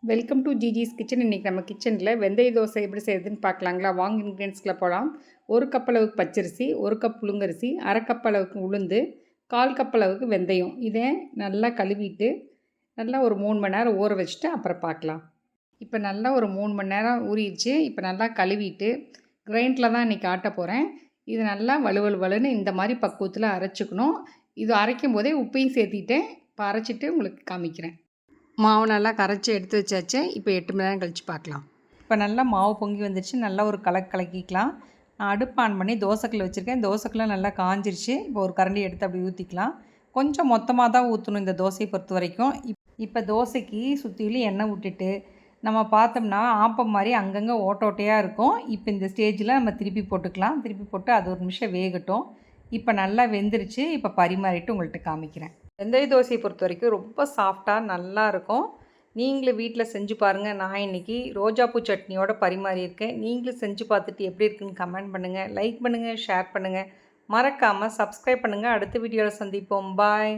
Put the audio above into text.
Welcome to ஜிஜிஸ் kitchen. இன்றைக்கி நம்ம கிச்சனில் வெந்தய தோசை எப்படி செய்யுதுன்னு பார்க்கலாங்களா? வாங்க இன்க்ரீடியன்ஸ்குள்ளே போகலாம். 1 கப் அளவுக்கு பச்சரிசி, 1 கப் புழுங்கரிசி, அரை கப் அளவுக்கு உளுந்து, 1/4 கப் அளவுக்கு வெந்தயம். இதை நல்லா கழுவிட்டு நல்லா ஒரு 3 மணி நேரம் ஊற வச்சுட்டு அப்புறம் பார்க்கலாம். இப்போ நல்லா ஒரு 3 மணி நேரம் ஊறிடுச்சு. இப்போ நல்லா கழுவிட்டு கிரைண்டரில் தான் இன்றைக்கி ஆட்ட போகிறேன். இது நல்லா வலுவலுன்னு இந்த மாதிரி பக்குவத்தில் அரைச்சிக்கணும். இது அரைக்கும் போதே உப்பையும் சேர்த்திட்டேன். இப்போ அரைச்சிட்டு உங்களுக்கு காமிக்கிறேன். மாவு நல்லா கரைச்சி எடுத்து வச்சாச்சு. இப்போ 8 மணி நேரம் கழித்து பார்க்கலாம். இப்போ நல்லா மாவு பொங்கி வந்துடுச்சு. நல்லா ஒரு கலக்கிக்கலாம். நான் அடுப்பு ஆன் பண்ணி தோசைக்கல் வச்சுருக்கேன். தோசைக்கெல்லாம் நல்லா காஞ்சிருச்சு. இப்போ ஒரு கரண்டி எடுத்து அப்படி ஊற்றிக்கலாம். கொஞ்சம் மொத்தமாக தான் ஊற்றணும் இந்த தோசையை பொறுத்த வரைக்கும். இப்போ தோசைக்கு சுற்றிலும் எண்ணெய் விட்டுட்டு நம்ம பார்த்தோம்னா ஆப்பம் மாதிரி அங்கங்கே ஓட்டையாக இருக்கும். இப்போ இந்த ஸ்டேஜில் நம்ம திருப்பி போட்டுக்கலாம். திருப்பி போட்டு அது ஒரு நிமிஷம் வேகட்டும். இப்போ நல்லா வெந்துருச்சு. இப்போ பரிமாறிட்டு உங்கள்கிட்ட காமிக்கிறேன். வெந்தய தோசையை பொறுத்த வரைக்கும் ரொம்ப சாஃப்டாக நல்லாயிருக்கும். நீங்களும் வீட்டில் செஞ்சு பாருங்கள். நான் இன்றைக்கி ரோஜாப்பூ சட்னியோட பரிமாறியிருக்கேன். நீங்களும் செஞ்சு பார்த்துட்டு எப்படி இருக்குன்னு கமெண்ட் பண்ணுங்கள், லைக் பண்ணுங்கள், ஷேர் பண்ணுங்கள். மறக்காமல் சப்ஸ்கிரைப் பண்ணுங்கள். அடுத்த வீடியோவில் சந்திப்போம். பாய்.